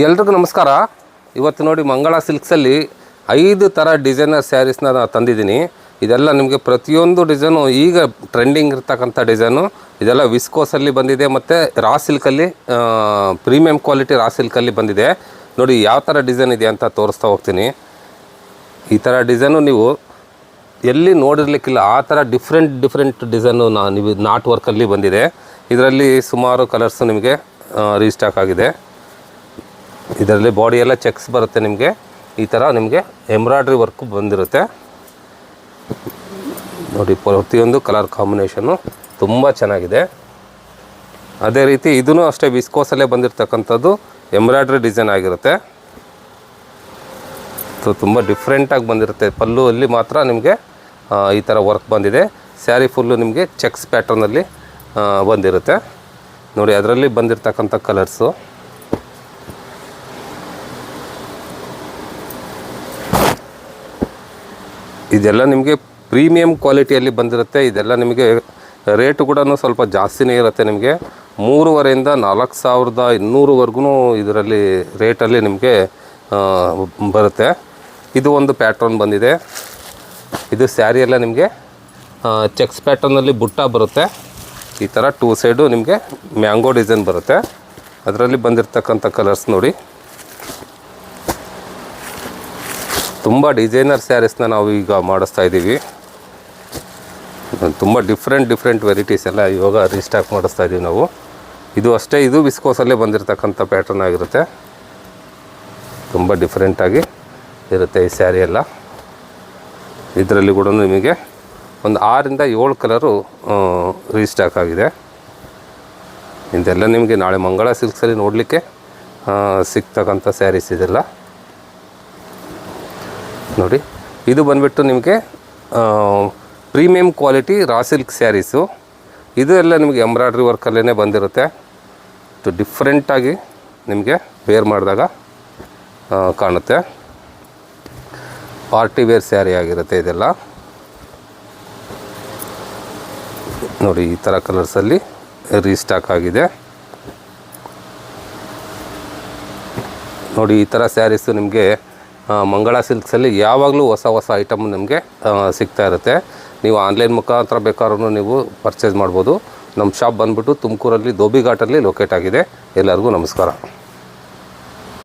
ಎಲ್ರಿಗೂ ನಮಸ್ಕಾರ. ಇವತ್ತು ನೋಡಿ ಮಂಗಳ ಸಿಲ್ಕ್ಸಲ್ಲಿ 5 ಥರ ಡಿಸೈನರ್ ಸ್ಯಾರೀಸ್ನ ತಂದಿದ್ದೀನಿ. ಇದೆಲ್ಲ ನಿಮಗೆ ಪ್ರತಿಯೊಂದು ಡಿಸೈನು ಈಗ ಟ್ರೆಂಡಿಂಗ್ ಇರ್ತಕ್ಕಂಥ ಡಿಸೈನು. ಇದೆಲ್ಲ ವಿಸ್ಕೋಸಲ್ಲಿ ಬಂದಿದೆ ಮತ್ತು ರಾ ಸಿಲ್ಕಲ್ಲಿ ಪ್ರೀಮಿಯಂ ಕ್ವಾಲಿಟಿ ರಾ ಸಿಲ್ಕಲ್ಲಿ ಬಂದಿದೆ. ನೋಡಿ ಯಾವ ಥರ ಡಿಸೈನ್ ಇದೆ ಅಂತ ತೋರಿಸ್ತಾ ಹೋಗ್ತೀನಿ. ಈ ಥರ ಡಿಸೈನು ನೀವು ಎಲ್ಲಿ ನೋಡಿರಲಿಕ್ಕಿಲ್ಲ, ಆ ಥರ ಡಿಫ್ರೆಂಟ್ ಡಿಸೈನು ನೀವು ನಾಟ್ ವರ್ಕಲ್ಲಿ ಬಂದಿದೆ. ಇದರಲ್ಲಿ ಸುಮಾರು ಕಲರ್ಸು ನಿಮಗೆ ರೀಸ್ಟಾಕ್ ಆಗಿದೆ. ಇದರಲ್ಲಿ ಬಾಡಿ ಎಲ್ಲ ಚೆಕ್ಸ್ ಬರುತ್ತೆ. ನಿಮಗೆ ಈ ಥರ ನಿಮಗೆ ಎಂಬ್ರಾಯ್ಡ್ರಿ ವರ್ಕು ಬಂದಿರುತ್ತೆ. ನೋಡಿ ಪ್ರತಿಯೊಂದು ಕಲರ್ ಕಾಂಬಿನೇಷನ್ನು ತುಂಬ ಚೆನ್ನಾಗಿದೆ. ಅದೇ ರೀತಿ ಇದೂ ಅಷ್ಟೇ ವಿಸ್ಕೋಸಲ್ಲೇ ಬಂದಿರತಕ್ಕಂಥದ್ದು ಎಂಬ್ರಾಯ್ಡ್ರಿ ಡಿಸೈನ್ ಆಗಿರುತ್ತೆ. ಸೊ ತುಂಬ ಡಿಫ್ರೆಂಟಾಗಿ ಬಂದಿರುತ್ತೆ. ಪಲ್ಲುವಲ್ಲಿ ಮಾತ್ರ ನಿಮಗೆ ಈ ಥರ ವರ್ಕ್ ಬಂದಿದೆ. ಸ್ಯಾರಿ ಫುಲ್ಲು ನಿಮಗೆ ಚೆಕ್ಸ್ ಪ್ಯಾಟರ್ನಲ್ಲಿ ಬಂದಿರುತ್ತೆ. ನೋಡಿ ಅದರಲ್ಲಿ ಬಂದಿರತಕ್ಕಂಥ ಕಲರ್ಸು. ಇದೆಲ್ಲ ನಿಮಗೆ ಪ್ರೀಮಿಯಂ ಕ್ವಾಲಿಟಿಯಲ್ಲಿ ಬಂದಿರುತ್ತೆ. ಇದೆಲ್ಲ ನಿಮಗೆ ರೇಟು ಕೂಡ ಸ್ವಲ್ಪ ಜಾಸ್ತಿನೇ ಇರುತ್ತೆ. ನಿಮಗೆ 3,500ರಿಂದ 4,200ವರೆಗೂ ಇದರಲ್ಲಿ ರೇಟಲ್ಲಿ ನಿಮಗೆ ಬರುತ್ತೆ. ಇದು ಒಂದು ಪ್ಯಾಟ್ರನ್ ಬಂದಿದೆ. ಇದು ಸ್ಯಾರಿ ಎಲ್ಲ ನಿಮಗೆ ಚೆಕ್ಸ್ ಪ್ಯಾಟರ್ನಲ್ಲಿ ಬುಟ್ಟ ಬರುತ್ತೆ. ಈ ಥರ 2 ಸೈಡು ನಿಮಗೆ ಮ್ಯಾಂಗೋ ಡಿಸೈನ್ ಬರುತ್ತೆ. ಅದರಲ್ಲಿ ಬಂದಿರತಕ್ಕಂಥ ಕಲರ್ಸ್ ನೋಡಿ. ತುಂಬ ಡಿಸೈನರ್ ಸ್ಯಾರೀಸ್ನ ನಾವು ಈಗ ಮಾಡಿಸ್ತಾ ಇದ್ದೀವಿ. ತುಂಬ ಡಿಫ್ರೆಂಟ್ ವೆರೈಟೀಸ್ ಎಲ್ಲ ಇವಾಗ ರೀಸ್ಟಾಕ್ ಮಾಡಿಸ್ತಾ ಇದ್ದೀವಿ ನಾವು. ಇದು ಅಷ್ಟೇ, ಇದು ವಿಸ್ಕೋಸಲ್ಲೇ ಬಂದಿರತಕ್ಕಂಥ ಪ್ಯಾಟರ್ನ್ ಆಗಿರುತ್ತೆ. ತುಂಬ ಡಿಫ್ರೆಂಟಾಗಿ ಇರುತ್ತೆ ಈ ಸ್ಯಾರಿ ಎಲ್ಲ. ಇದರಲ್ಲಿ ಕೂಡ ನಿಮಗೆ ಒಂದು 6ರಿಂದ 7 ಕಲರು ರೀಸ್ಟಾಕ್ ಆಗಿದೆ. ಇದೆಲ್ಲ ನಿಮಗೆ ನಾಳೆ ಮಂಗಳ ಸಿಲ್ಕ್ಸಲ್ಲಿ ನೋಡಲಿಕ್ಕೆ ಸಿಗ್ತಕ್ಕಂಥ ಸ್ಯಾರೀಸ್ ಇದೆಲ್ಲ. ನೋಡಿ ಇದು ಬಂದುಬಿಟ್ಟು ನಿಮಗೆ premium quality raw silk saris. ಇದು ಎಲ್ಲ ನಿಮಗೆ ಎಂಬ್ರಾಯ್ಡ್ರಿ ವರ್ಕಲ್ಲೇ ಬಂದಿರುತ್ತೆ. ಡಿಫ್ರೆಂಟಾಗಿ ನಿಮಗೆ ವೇರ್ ಮಾಡಿದಾಗ ಕಾಣುತ್ತೆ. ಪಾರ್ಟಿ ವೇರ್ ಸ್ಯಾರಿ ಆಗಿರುತ್ತೆ ಇದೆಲ್ಲ. ನೋಡಿ ಈ ಥರ ಕಲರ್ಸಲ್ಲಿ ರೀಸ್ಟಾಕ್ ಆಗಿದೆ. ನೋಡಿ ಈ ಥರ ಸ್ಯಾರೀಸು ನಿಮಗೆ ಮಂಗಳ ಸಿಲ್ಕ್ಸಲ್ಲಿ ಯಾವಾಗಲೂ ಹೊಸ ಐಟಮ್ ನಿಮಗೆ ಸಿಗ್ತಾ ಇರುತ್ತೆ. ನೀವು ಆನ್ಲೈನ್ ಮುಖಾಂತರ ಬೇಕಾದ್ರೂ ನೀವು ಪರ್ಚೇಸ್ ಮಾಡ್ಬೋದು. ನಮ್ಮ ಶಾಪ್ ಬಂದುಬಿಟ್ಟು ತುಮಕೂರಲ್ಲಿ ಧೋಬಿಘಾಟಲ್ಲಿ ಲೊಕೇಟ್ ಆಗಿದೆ. ಎಲ್ಲರಿಗೂ ನಮಸ್ಕಾರ.